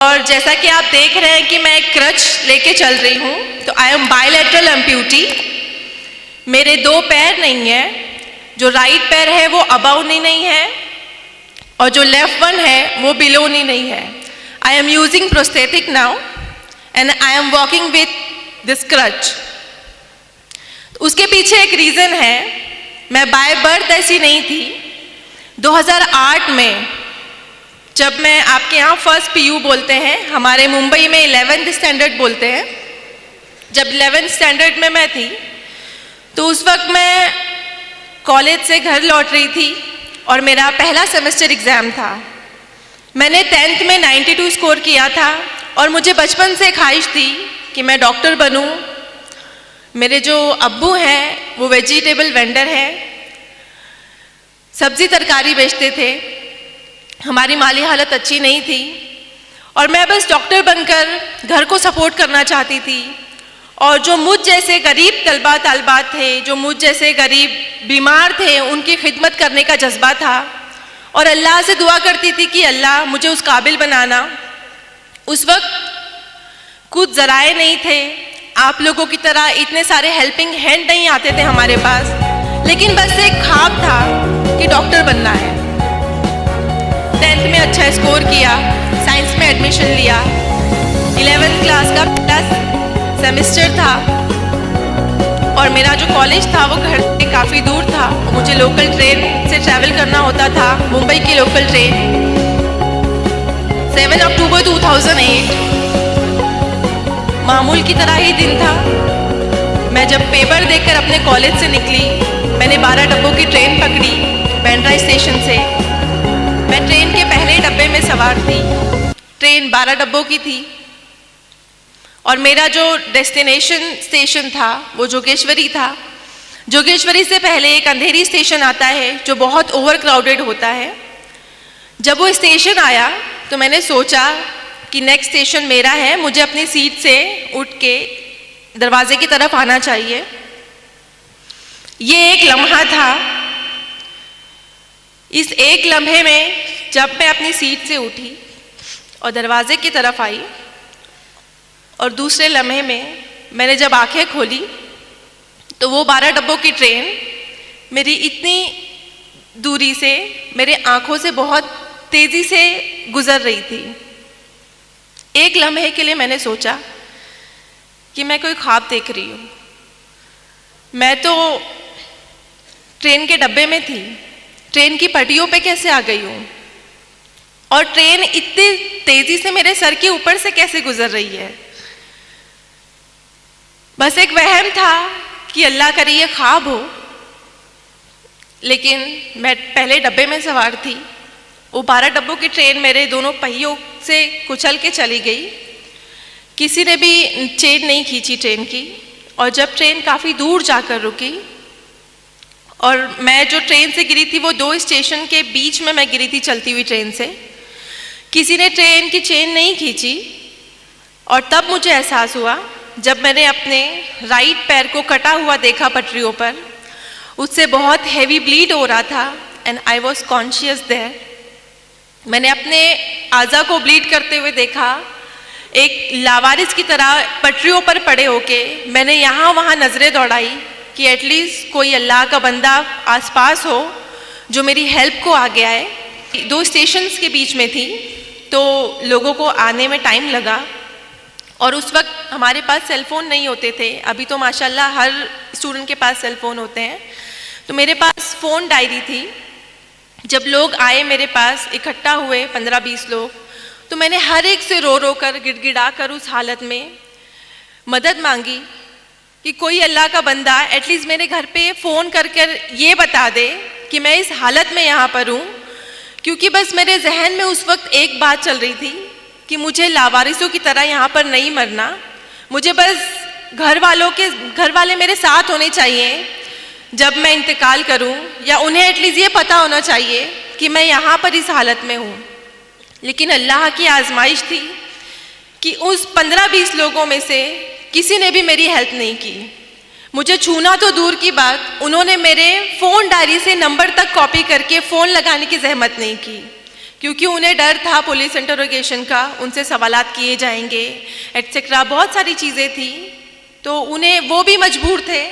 और जैसा कि आप देख रहे हैं कि मैं एक क्रच लेके चल रही हूँ, तो आई एम बायलैटरल एम्प्यूटी। मेरे दो पैर नहीं है, जो राइट पैर है वो अबाउ नहीं है और जो लेफ्ट वन है वो बिलो नहीं है। I am using prosthetic now and I am walking with this crutch. उसके पीछे एक रीज़न है, मैं बाय बर्थ ऐसी नहीं थी। 2008 में जब मैं आपके यहाँ फर्स्ट पीयू बोलते हैं, हमारे मुंबई में 11th स्टैंडर्ड बोलते हैं, जब 11th स्टैंडर्ड में मैं थी तो उस वक्त मैं कॉलेज से घर लौट रही थी और मेरा पहला सेमेस्टर एग्ज़ाम था। मैंने 10th में 92 स्कोर किया था और मुझे बचपन से ख्वाहिश थी कि मैं डॉक्टर बनूं। मेरे जो अब्बू हैं वो वेजिटेबल वेंडर हैं, सब्जी तरकारी बेचते थे। हमारी माली हालत अच्छी नहीं थी और मैं बस डॉक्टर बनकर घर को सपोर्ट करना चाहती थी। और जो मुझ जैसे गरीब तलबा तालबात थे, जो मुझ जैसे गरीब बीमार थे, उनकी खिदमत करने का जज्बा था और अल्लाह से दुआ करती थी कि अल्लाह मुझे उस काबिल बनाना। उस वक्त कुछ ज़राए नहीं थे, आप लोगों की तरह इतने सारे हेल्पिंग हैंड नहीं आते थे हमारे पास, लेकिन बस एक ख्वाब था कि डॉक्टर बनना है। 10th में अच्छा स्कोर किया, साइंस में एडमिशन लिया। 11th क्लास का पहला सेमेस्टर था और मेरा जो कॉलेज था वो घर से काफ़ी दूर था। मुझे लोकल ट्रेन से ट्रैवल करना होता था, मुंबई की लोकल ट्रेन। 7 अक्टूबर 2008 मामूल की तरह ही दिन था। मैं जब पेपर देखकर अपने कॉलेज से निकली, मैंने 12 डब्बों की ट्रेन पकड़ी बांद्रा स्टेशन से। मैं ट्रेन के पहले डब्बे में सवार थी। ट्रेन 12 डब्बों की थी और मेरा जो डेस्टिनेशन स्टेशन था वो जोगेश्वरी था। जोगेश्वरी से पहले एक अंधेरी स्टेशन आता है जो बहुत ओवर क्राउडेड होता है। जब वो स्टेशन आया तो मैंने सोचा कि नेक्स्ट स्टेशन मेरा है, मुझे अपनी सीट से उठ के दरवाजे की तरफ आना चाहिए। ये एक लम्हा था। इस एक लम्हे में जब मैं अपनी सीट से उठी और दरवाजे की तरफ आई और दूसरे लम्हे में मैंने जब आंखें खोली तो वो 12 डब्बों की ट्रेन मेरी इतनी दूरी से, मेरे आंखों से बहुत तेज़ी से गुजर रही थी। एक लम्हे के लिए मैंने सोचा कि मैं कोई ख्वाब देख रही हूँ। मैं तो ट्रेन के डब्बे में थी, ट्रेन की पटरियों पे कैसे आ गई हूँ और ट्रेन इतनी तेज़ी से मेरे सर के ऊपर से कैसे गुजर रही है। बस एक वहम था कि अल्लाह करे ये ख्वाब हो, लेकिन मैं पहले डब्बे में सवार थी। वो 12 डब्बों की ट्रेन मेरे दोनों पहियों से कुचल के चली गई। किसी ने भी चेन नहीं खींची ट्रेन की और जब ट्रेन काफ़ी दूर जाकर रुकी और मैं जो ट्रेन से गिरी थी वो 2 स्टेशन के बीच में मैं गिरी थी चलती हुई ट्रेन से। किसी ने ट्रेन की चेन नहीं खींची और तब मुझे एहसास हुआ जब मैंने अपने राइट पैर को कटा हुआ देखा पटरियों पर। उससे बहुत हैवी ब्लीड हो रहा था and I was conscious there. मैंने अपने आज़ा को ब्लीड करते हुए देखा, एक लावारिस की तरह पटरियों पर पड़े होके मैंने यहाँ वहाँ नज़रें दौड़ाई कि एटलीस्ट कोई अल्लाह का बंदा आसपास हो जो मेरी हेल्प को आगे आए। 2 स्टेशंस के बीच में थी तो लोगों को आने में टाइम लगा और उस वक्त हमारे पास सेलफ़ोन नहीं होते थे। अभी तो माशाल्लाह हर स्टूडेंट के पास सेलफ़ोन होते हैं। तो मेरे पास फ़ोन डायरी थी। जब लोग आए मेरे पास, इकट्ठा हुए 15-20 लोग, तो मैंने हर एक से रो रो कर, गिड़गिड़ा कर उस हालत में मदद मांगी कि कोई अल्लाह का बंदा एटलीस्ट मेरे घर पे फ़ोन कर कर ये बता दे कि मैं इस हालत में यहाँ पर हूँ। क्योंकि बस मेरे जहन में उस वक्त एक बात चल रही थी कि मुझे लावारिसों की तरह यहाँ पर नहीं मरना। मुझे बस घर वाले मेरे साथ होने चाहिए जब मैं इंतकाल करूं, या उन्हें एटलीस्ट ये पता होना चाहिए कि मैं यहाँ पर इस हालत में हूँ। लेकिन अल्लाह की आजमाइश थी कि उस 15-20 लोगों में से किसी ने भी मेरी हेल्प नहीं की। मुझे छूना तो दूर की बात, उन्होंने मेरे फ़ोन डायरी से नंबर तक कॉपी करके फ़ोन लगाने की जहमत नहीं की। क्योंकि उन्हें डर था पुलिस इंटरोगेशन का, उनसे सवालात किए जाएंगे एटसेट्रा, बहुत सारी चीज़ें थी। तो उन्हें वो भी मजबूर थे।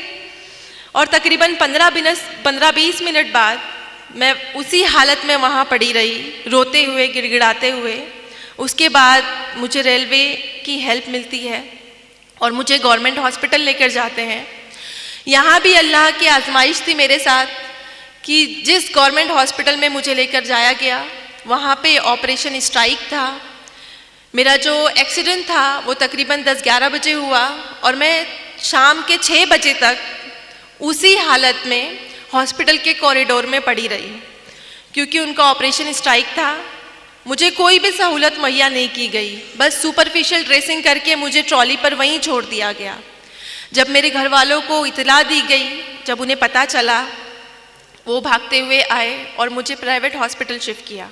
और तकरीबन 15-20 मिनट बाद मैं उसी हालत में वहाँ पड़ी रही, रोते हुए, गिड़गिड़ाते हुए। उसके बाद मुझे रेलवे की हेल्प मिलती है और मुझे गवर्नमेंट हॉस्पिटल लेकर जाते हैं। यहाँ भी अल्लाह की आजमाइश थी मेरे साथ कि जिस गवर्नमेंट हॉस्पिटल में मुझे लेकर जाया गया वहाँ पे ऑपरेशन स्ट्राइक था। मेरा जो एक्सीडेंट था वो तकरीबन 10-11 बजे हुआ और मैं शाम के 6 बजे तक उसी हालत में हॉस्पिटल के कॉरिडोर में पड़ी रही, क्योंकि उनका ऑपरेशन स्ट्राइक था। मुझे कोई भी सहूलत मुहैया नहीं की गई, बस सुपरफिशियल ड्रेसिंग करके मुझे ट्रॉली पर वहीं छोड़ दिया गया। जब मेरे घर वालों को इतला दी गई, जब उन्हें पता चला, वो भागते हुए आए और मुझे प्राइवेट हॉस्पिटल शिफ्ट किया।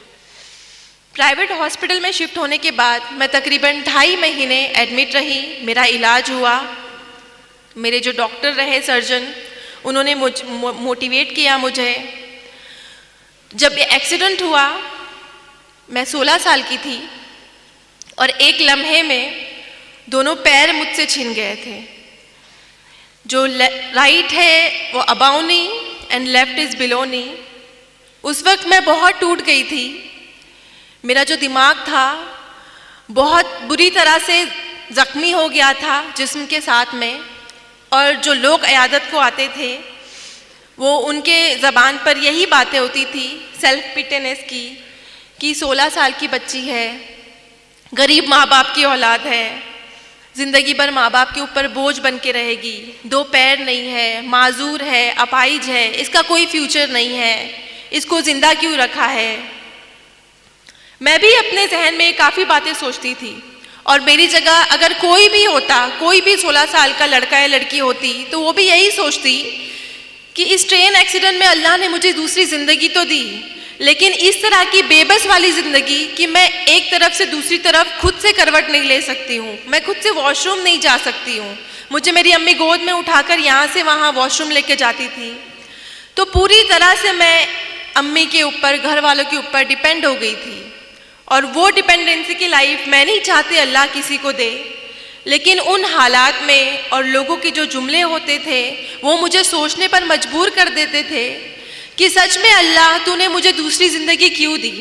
प्राइवेट हॉस्पिटल में शिफ्ट होने के बाद मैं तकरीबन 2.5 महीने एडमिट रही। मेरा इलाज हुआ। मेरे जो डॉक्टर रहे, सर्जन, उन्होंने मोटिवेट किया मुझे। जब ये एक्सीडेंट हुआ मैं 16 साल की थी और एक लम्हे में दोनों पैर मुझसे छिन गए थे। जो राइट है वो above knee and left is below knee. उस वक्त मैं बहुत टूट गई थी। मेरा जो दिमाग था बहुत बुरी तरह से ज़ख्मी हो गया था जिस्म के साथ में। और जो लोग इयादत को आते थे वो उनके ज़बान पर यही बातें होती थी सेल्फ पिटेनेस की, कि 16 साल की बच्ची है, गरीब माँ बाप की औलाद है, ज़िंदगी भर माँ बाप के ऊपर बोझ बन के रहेगी, 2 पैर नहीं है, माजूर है, अपाहिज है, इसका कोई फ्यूचर नहीं है, इसको ज़िंदा क्यों रखा है। मैं भी अपने जहन में काफ़ी बातें सोचती थी और मेरी जगह अगर कोई भी होता, कोई भी 16 साल का लड़का या लड़की होती तो वो भी यही सोचती कि इस ट्रेन एक्सीडेंट में अल्लाह ने मुझे दूसरी ज़िंदगी तो दी, लेकिन इस तरह की बेबस वाली ज़िंदगी कि मैं एक तरफ से दूसरी तरफ खुद से करवट नहीं ले सकती हूँ, मैं खुद से वॉशरूम नहीं जा सकती हूँ। मुझे मेरी अम्मी गोद में उठाकर यहाँ से वहाँ वॉशरूम लेके जाती थी। तो पूरी तरह से मैं अम्मी के ऊपर, घर वालों के ऊपर डिपेंड हो गई थी। और वो डिपेंडेंसी की लाइफ मैं नहीं चाहती अल्लाह किसी को दे, लेकिन उन हालात में और लोगों के जो जुमले होते थे वो मुझे सोचने पर मजबूर कर देते थे कि सच में अल्लाह तूने मुझे दूसरी ज़िंदगी क्यों दी।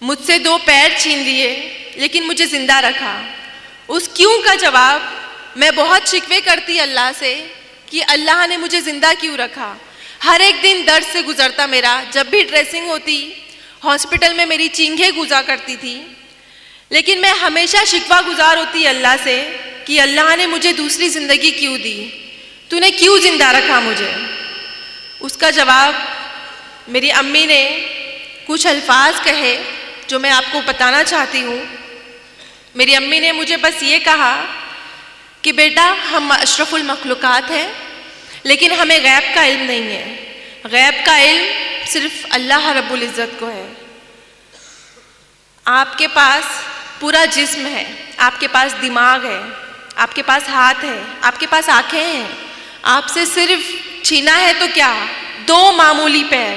मुझसे 2 पैर छीन लिए लेकिन मुझे ज़िंदा रखा। उस क्यों का जवाब मैं बहुत शिकवे करती अल्लाह से कि अल्लाह ने मुझे ज़िंदा क्यों रखा। हर एक दिन दर्द से गुजरता मेरा। जब भी ड्रेसिंग होती हॉस्पिटल में मेरी चींखें गुजा करती थी, लेकिन मैं हमेशा शिकवा गुजार होती अल्लाह से कि अल्लाह ने मुझे दूसरी ज़िंदगी क्यों दी, तूने क्यों ज़िंदा रखा मुझे। उसका जवाब मेरी अम्मी ने कुछ अल्फाज कहे जो मैं आपको बताना चाहती हूँ। मेरी अम्मी ने मुझे बस ये कहा कि बेटा हम अशरफुल मखलूक़ात हैं, लेकिन हमें गैब का इल्म नहीं है। गैब का इल्म सिर्फ अल्लाह रब्बुल इज़्ज़त को है। आपके पास पूरा जिस्म है, आपके पास दिमाग है, आपके पास हाथ है, आपके पास आँखें हैं, आपसे सिर्फ छीना है तो क्या 2 मामूली पैर,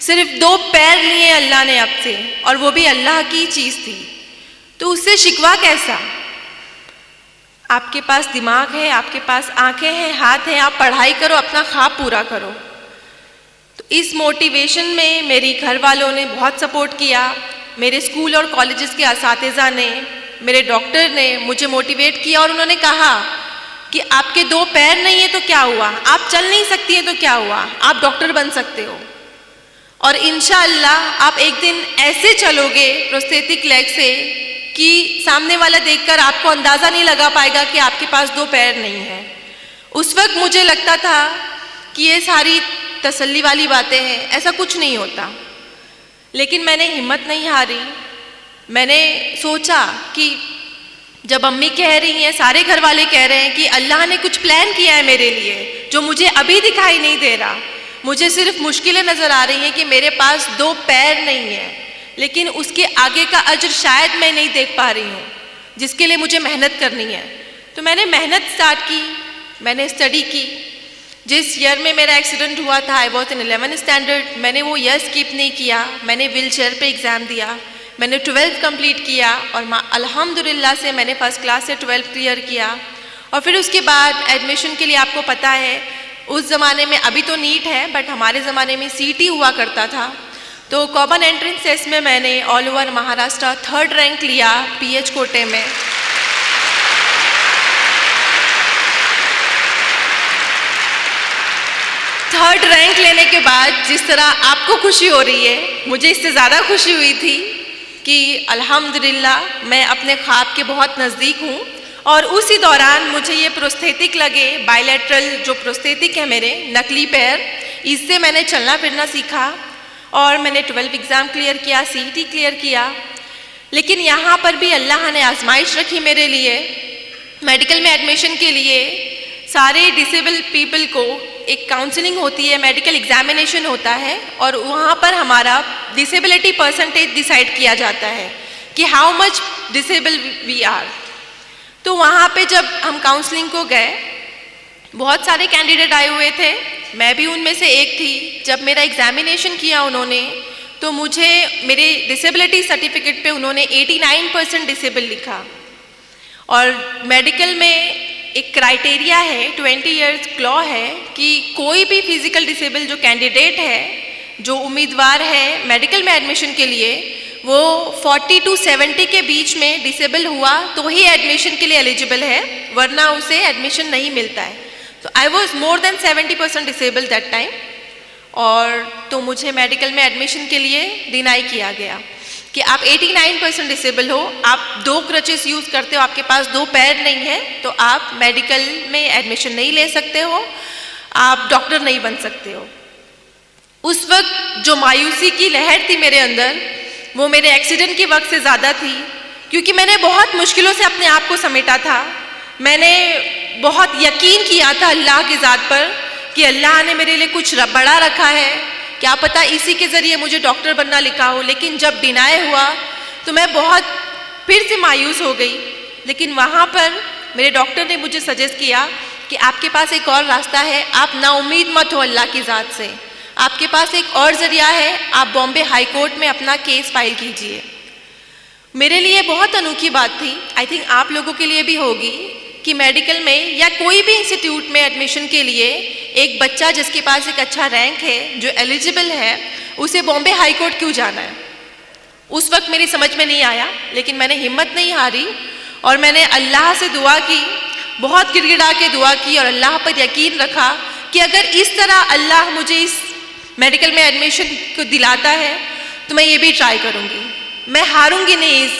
सिर्फ 2 पैर लिए अल्लाह ने आपसे, और वो भी अल्लाह की चीज़ थी। तो उससे शिकवा कैसा। आपके पास दिमाग है, आपके पास आँखें हैं, हाथ हैं, आप पढ़ाई करो, अपना ख्वाब पूरा करो। तो इस मोटिवेशन में मेरी घर वालों ने बहुत सपोर्ट किया। मेरे स्कूल और कॉलेजेस के असातिज़ा ने, मेरे डॉक्टर ने मुझे मोटिवेट किया और उन्होंने कहा कि आपके 2 पैर नहीं है तो क्या हुआ, आप चल नहीं सकती हैं तो क्या हुआ, आप डॉक्टर बन सकते हो। और इंशाअल्लाह आप एक दिन ऐसे चलोगे प्रोस्थेटिक लेग से कि सामने वाला देखकर आपको अंदाज़ा नहीं लगा पाएगा कि आपके पास 2 पैर नहीं है। उस वक्त मुझे लगता था कि ये सारी तसल्ली वाली बातें हैं, ऐसा कुछ नहीं होता। लेकिन मैंने हिम्मत नहीं हारी। मैंने सोचा कि जब अम्मी कह रही हैं, सारे घर वाले कह रहे हैं कि अल्लाह ने कुछ प्लान किया है मेरे लिए जो मुझे अभी दिखाई नहीं दे रहा। मुझे सिर्फ मुश्किलें नज़र आ रही हैं कि मेरे पास 2 पैर नहीं है, लेकिन उसके आगे का अजर शायद मैं नहीं देख पा रही हूँ, जिसके लिए मुझे मेहनत करनी है। तो मैंने मेहनत स्टार्ट की, मैंने स्टडी की। जिस ईयर में मेरा एक्सीडेंट हुआ था, I was in 11th standard, मैंने वो ईयर स्किप नहीं किया। मैंने व्हील चेयर पर एग्ज़ाम दिया, मैंने 12th कंप्लीट किया और अल्हम्दुलिल्लाह से मैंने फर्स्ट क्लास से 12th क्लियर किया। और फिर उसके बाद एडमिशन के लिए आपको पता है उस ज़माने में, अभी तो नीट है बट हमारे ज़माने में सीटी हुआ करता था, तो कॉमन एंट्रेंस टेस्ट में मैंने all over Maharashtra 3rd rank लिया पीएच कोटे में। थर्ड रैंक लेने के बाद जिस तरह आपको खुशी हो रही है, मुझे इससे ज़्यादा खुशी हुई थी कि अल्हम्दुलिल्लाह मैं अपने ख्वाब के बहुत नज़दीक हूँ। और उसी दौरान मुझे ये प्रोस्थेटिक लगे, बायलैटरल जो प्रोस्थेटिक है मेरे नकली पैर, इससे मैंने चलना फिरना सीखा और मैंने 12th एग्ज़ाम क्लियर किया, सीईटी क्लियर किया। लेकिन यहाँ पर भी अल्लाह ने आजमाइश रखी मेरे लिए। मेडिकल में एडमिशन के लिए सारे डिसेबल पीपल को एक काउंसलिंग होती है, मेडिकल एग्जामिनेशन होता है और वहाँ पर हमारा डिसेबिलिटी परसेंटेज डिसाइड किया जाता है कि how much disable we are. तो वहाँ पे जब हम काउंसलिंग को गए, बहुत सारे कैंडिडेट आए हुए थे, मैं भी उनमें से एक थी। जब मेरा एग्जामिनेशन किया उन्होंने, तो मुझे मेरे डिसेबिलिटी सर्टिफिकेट पे उन्होंने 89% डिसेबल लिखा। और मेडिकल में एक क्राइटेरिया है, 20 ईयर्स क्लॉ है कि कोई भी फिजिकल डिसेबल जो कैंडिडेट है, जो उम्मीदवार है मेडिकल में एडमिशन के लिए, वो 40 to 70 के बीच में डिसेबल हुआ तो ही एडमिशन के लिए एलिजिबल है, वरना उसे एडमिशन नहीं मिलता है। तो I was more than 70% disable that time. और तो मुझे मेडिकल में एडमिशन के लिए डिनाई किया गया कि आप 89% डिसेबल हो, आप 2 क्रचेस यूज़ करते हो, आपके पास 2 पैर नहीं है, तो आप मेडिकल में एडमिशन नहीं ले सकते हो, आप डॉक्टर नहीं बन सकते हो। उस वक्त जो मायूसी की लहर थी मेरे अंदर, वो मेरे एक्सीडेंट के वक्त से ज़्यादा थी, क्योंकि मैंने बहुत मुश्किलों से अपने आप को समेटा था। मैंने बहुत यकीन किया था अल्लाह की ज़ात पर कि अल्लाह ने मेरे लिए कुछ बड़ा रखा है, क्या पता इसी के ज़रिए मुझे डॉक्टर बनना लिखा हो। लेकिन जब डिनाई हुआ तो मैं बहुत फिर से मायूस हो गई। लेकिन वहाँ पर मेरे डॉक्टर ने मुझे सजेस्ट किया कि आपके पास एक और रास्ता है, आप नाउम्मीद मत हो अल्लाह की ज़ात से, आपके पास एक और ज़रिया है, आप बॉम्बे हाई कोर्ट में अपना केस फाइल कीजिए। मेरे लिए बहुत अनोखी बात थी, आई थिंक आप लोगों के लिए भी होगी, कि मेडिकल में या कोई भी इंस्टीट्यूट में एडमिशन के लिए एक बच्चा जिसके पास एक अच्छा रैंक है, जो एलिजिबल है, उसे बॉम्बे हाई कोर्ट क्यों जाना है। उस वक्त मेरी समझ में नहीं आया, लेकिन मैंने हिम्मत नहीं हारी और मैंने अल्लाह से दुआ की, बहुत गिड़गिड़ा के दुआ की और अल्लाह पर यकीन रखा कि अगर इस तरह अल्लाह मुझे इस मेडिकल में एडमिशन को दिलाता है तो मैं ये भी ट्राई करूँगी, मैं हारूंगी नहीं इस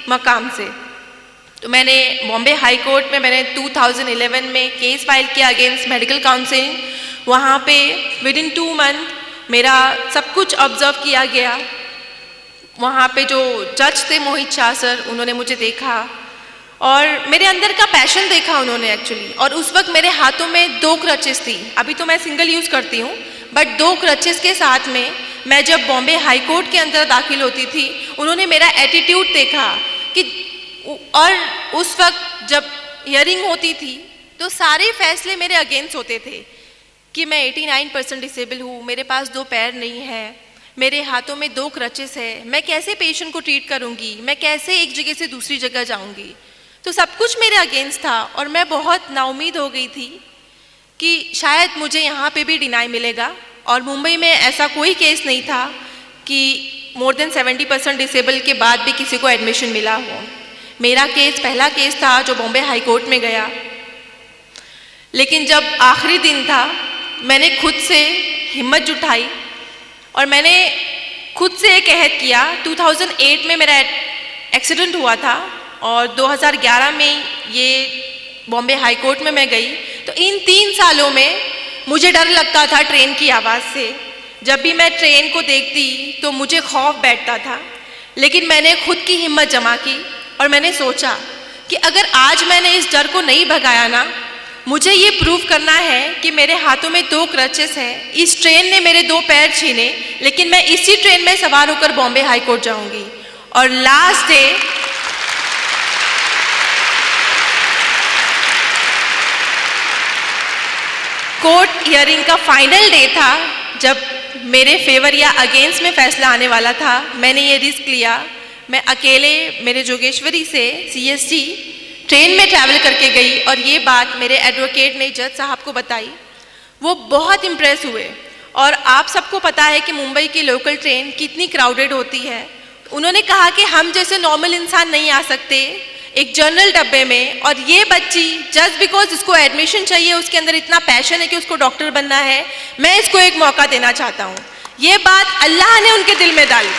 मकाम से। तो मैंने बॉम्बे हाई कोर्ट में मैंने 2011 में केस फाइल किया अगेंस्ट मेडिकल काउंसिल। वहाँ पे विदिन 2 मंथ मेरा सब कुछ ऑब्जर्व किया गया। वहाँ पे जो जज थे मोहित शाह सर, उन्होंने मुझे देखा और मेरे अंदर का पैशन देखा उन्होंने एक्चुअली। और उस वक्त मेरे हाथों में 2 क्रचेस थी, अभी तो मैं सिंगल यूज़ करती हूँ, बट 2 क्रचेस के साथ में मैं जब बॉम्बे हाई कोर्ट के अंदर दाखिल होती थी, उन्होंने मेरा एटीट्यूड देखा कि, और उस वक्त जब हियरिंग होती थी तो सारे फैसले मेरे अगेंस्ट होते थे कि मैं 89% डिसेबल हूँ, मेरे पास 2 पैर नहीं है, मेरे हाथों में 2 क्रचेस है, मैं कैसे पेशेंट को ट्रीट करूँगी, मैं कैसे एक जगह से दूसरी जगह जाऊँगी। तो सब कुछ मेरे अगेंस्ट था और मैं बहुत नाउम्मीद हो गई थी कि शायद मुझे यहाँ पे भी डिनाई मिलेगा। और मुंबई में ऐसा कोई केस नहीं था कि मोर देन 70% डिसेबल के बाद भी किसी को एडमिशन मिला हो। मेरा केस पहला केस था जो बॉम्बे हाई कोर्ट में गया। लेकिन जब आखिरी दिन था, मैंने खुद से हिम्मत जुटाई और मैंने खुद से एक अहद किया। 2008 में मेरा एक्सीडेंट हुआ था और 2011 में ये बॉम्बे हाई कोर्ट में मैं गई। तो इन 3 सालों में मुझे डर लगता था ट्रेन की आवाज़ से। जब भी मैं ट्रेन को देखती तो मुझे खौफ बैठता था, लेकिन मैंने खुद की हिम्मत जमा की और मैंने सोचा कि अगर आज मैंने इस डर को नहीं भगाया ना, मुझे ये प्रूव करना है कि मेरे हाथों में 2 क्रचेस हैं। इस ट्रेन ने मेरे 2 पैर छीने, लेकिन मैं इसी ट्रेन में सवार होकर बॉम्बे हाई कोर्ट जाऊंगी। और लास्ट डे कोर्ट हियरिंग का फाइनल डे था, जब मेरे फेवर या अगेंस्ट में फैसला आने वाला था, मैंने ये रिस्क लिया। मैं अकेले मेरे जोगेश्वरी से CST ट्रेन में ट्रैवल करके गई और ये बात मेरे एडवोकेट ने जज साहब को बताई। वो बहुत इम्प्रेस हुए। और आप सबको पता है कि मुंबई की लोकल ट्रेन कितनी क्राउडेड होती है। उन्होंने कहा कि हम जैसे नॉर्मल इंसान नहीं आ सकते एक जनरल डब्बे में, और ये बच्ची जस्ट बिकॉज इसको एडमिशन चाहिए, उसके अंदर इतना पैशन है कि उसको डॉक्टर बनना है, मैं इसको एक मौका देना चाहता हूँ। ये बात अल्लाह ने उनके दिल में डाली।